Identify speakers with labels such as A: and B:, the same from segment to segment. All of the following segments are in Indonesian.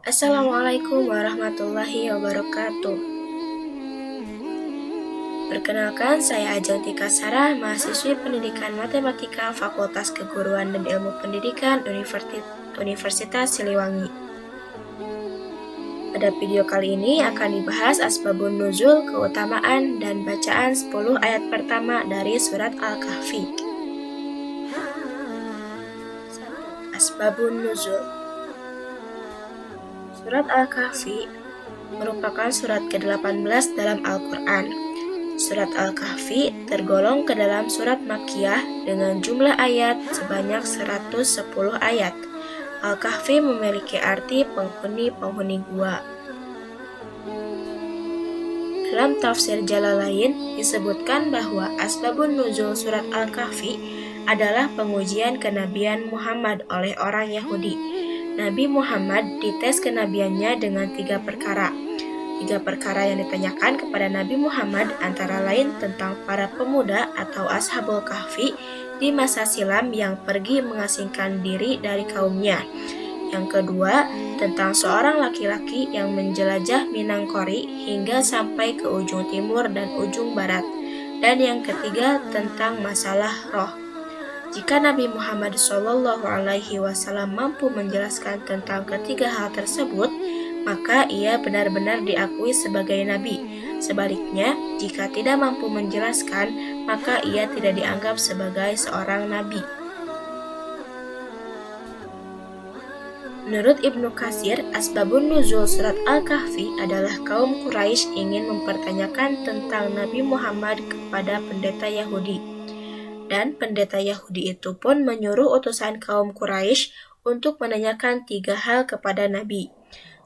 A: Assalamualaikum warahmatullahi wabarakatuh. Perkenalkan, saya Ajeng Tika Sarah, mahasiswi Pendidikan Matematika Fakultas Keguruan dan Ilmu Pendidikan Universitas Siliwangi. Pada video kali ini akan dibahas asbabun nuzul, keutamaan, dan bacaan 10 ayat pertama dari surat Al-Kahfi. 1. Asbabun nuzul. Surat Al-Kahfi merupakan surat ke-18 dalam Al-Quran. Surat Al-Kahfi tergolong ke dalam surat Makkiyah dengan jumlah ayat sebanyak 110 ayat. Al-Kahfi memiliki arti penghuni gua. Dalam tafsir Jalalain disebutkan bahwa asbabun nuzul surat Al-Kahfi adalah pengujian kenabian Muhammad oleh orang Yahudi. Nabi Muhammad dites kenabiannya dengan 3 perkara. 3 perkara yang ditanyakan kepada Nabi Muhammad antara lain tentang para pemuda atau Ashabul Kahfi di masa silam yang pergi mengasingkan diri dari kaumnya. Yang kedua, tentang seorang laki-laki yang menjelajah Minangkori hingga sampai ke ujung timur dan ujung barat. Dan yang ketiga, tentang masalah roh. Jika Nabi Muhammad SAW mampu menjelaskan tentang ketiga hal tersebut, maka ia benar-benar diakui sebagai nabi. Sebaliknya, jika tidak mampu menjelaskan, maka ia tidak dianggap sebagai seorang nabi. Menurut Ibnu Katsir, asbabun nuzul surat Al-Kahfi adalah kaum Quraisy ingin mempertanyakan tentang Nabi Muhammad kepada pendeta Yahudi. Dan pendeta Yahudi itu pun menyuruh utusan kaum Quraisy untuk menanyakan 3 hal kepada Nabi.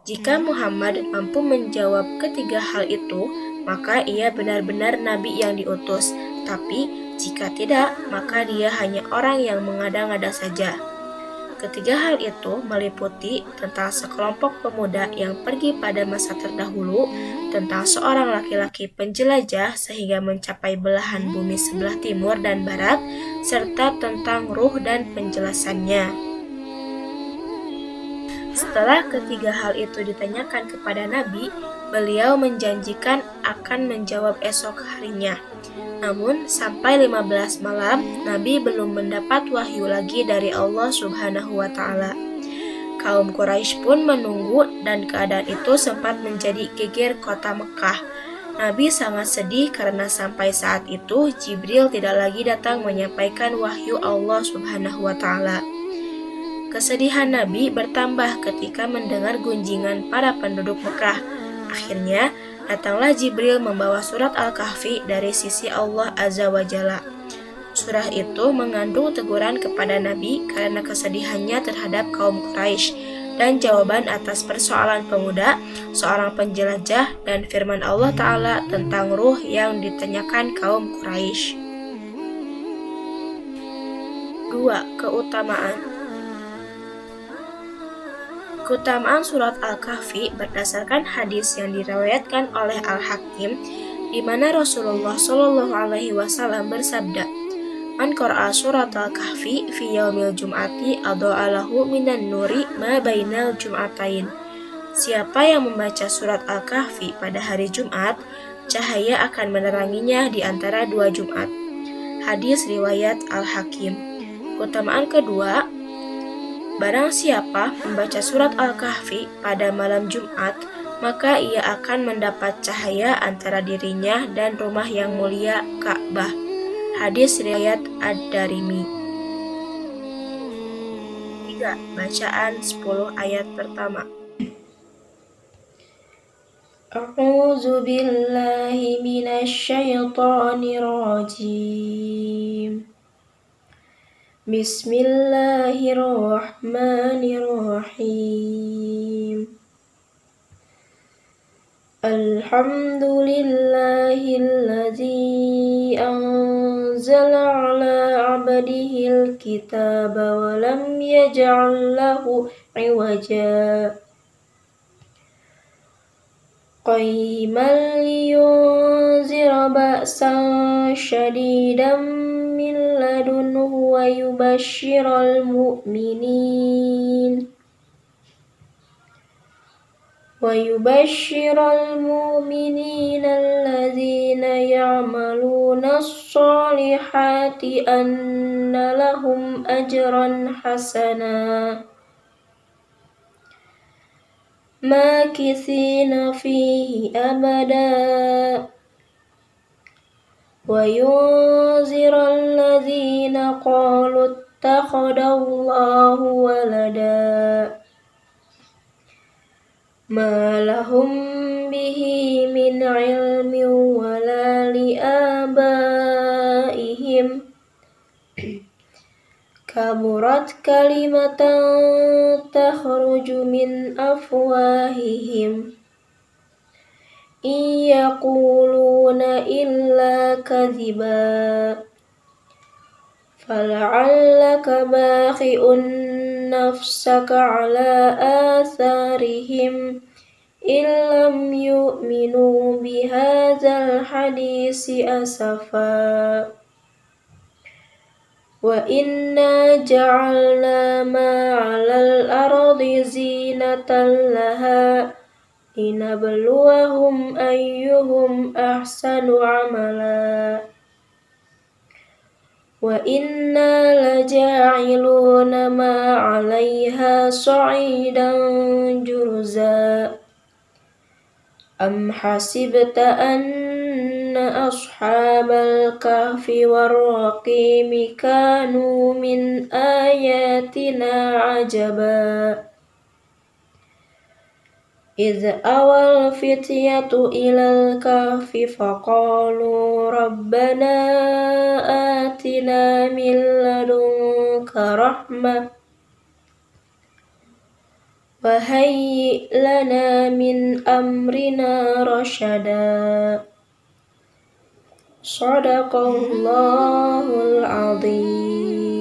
A: Jika Muhammad mampu menjawab ketiga hal itu, maka ia benar-benar Nabi yang diutus. Tapi jika tidak, maka dia hanya orang yang mengada-ngada saja. Ketiga hal itu meliputi tentang sekelompok pemuda yang pergi pada masa terdahulu, tentang seorang laki-laki penjelajah sehingga mencapai belahan bumi sebelah timur dan barat, serta tentang ruh dan penjelasannya. Setelah ketiga hal itu ditanyakan kepada Nabi, beliau menjanjikan akan menjawab esok harinya. Namun, sampai 15 malam, Nabi belum mendapat wahyu lagi dari Allah Subhanahu wa Ta'ala. Kaum Quraisy pun menunggu dan keadaan itu sempat menjadi geger kota Mekah. Nabi sangat sedih karena sampai saat itu Jibril tidak lagi datang menyampaikan wahyu Allah Subhanahu wa Ta'ala. Kesedihan Nabi bertambah ketika mendengar gunjingan para penduduk Mekah. Akhirnya, datanglah Jibril membawa surat Al-Kahfi dari sisi Allah Azza wa Jalla. Surah itu mengandung teguran kepada Nabi karena kesedihannya terhadap kaum Quraisy dan jawaban atas persoalan pemuda, seorang penjelajah, dan firman Allah Ta'ala tentang ruh yang ditanyakan kaum Quraisy. 2. Keutamaan. Keutamaan surat Al-Kahfi berdasarkan hadis yang diriwayatkan oleh Al-Hakim, di mana Rasulullah SAW bersabda, "Man qara'a surat Al-Kahfi fi yaumil jum'ati adha'a lahu minan nuri ma bainal jum'atain." Siapa yang membaca surat Al-Kahfi pada hari Jumat, cahaya akan meneranginya di antara 2 Jumat. Hadis riwayat Al-Hakim. Keutamaan kedua, barang siapa membaca surat Al-Kahfi pada malam Jumat, maka ia akan mendapat cahaya antara dirinya dan rumah yang mulia Ka'bah. Hadis riwayat Ad-Darimi. 3. Bacaan 10 ayat pertama. A'udzu billahi minasy syaithanir rajim. Bismillahirrahmanirrahim. Alhamdulillahilladzi anzala ala 'abdihil kitaba wa lam yaj'al lahu 'iwaja. Qayyiman liyunzira ba'san syadidan min ladunhu wa yubashshiral mu'minin. ويبشر المؤمنين الذين يعملون الصالحات أن لهم أجرا حسنا ماكثين فيه أبدا وينذر الذين قالوا اتخذ الله ولدا ما لهم به من علم ولا لآبائهم كبرت كلمة تخرج من أفواههم إن يقولون إلا كذبا فلعلك باخع نفسك على آثارهم إن لم يؤمنوا بهذا الحديث أسفا وإنا جعلنا ما على الأرض زينة لها لنبلوهم أيهم أحسن عملا وإنا لجاعلون ما عليها صعيدا جرزا أم حسبت أن أصحاب الكهف والرقيم كانوا من آياتنا عجبا إذ أوى الفتية إلى الكهف فقالوا ربنا آتنا من لدنك رحمة وهيئ لنا من أمرنا رشدا صدق الله العظيم.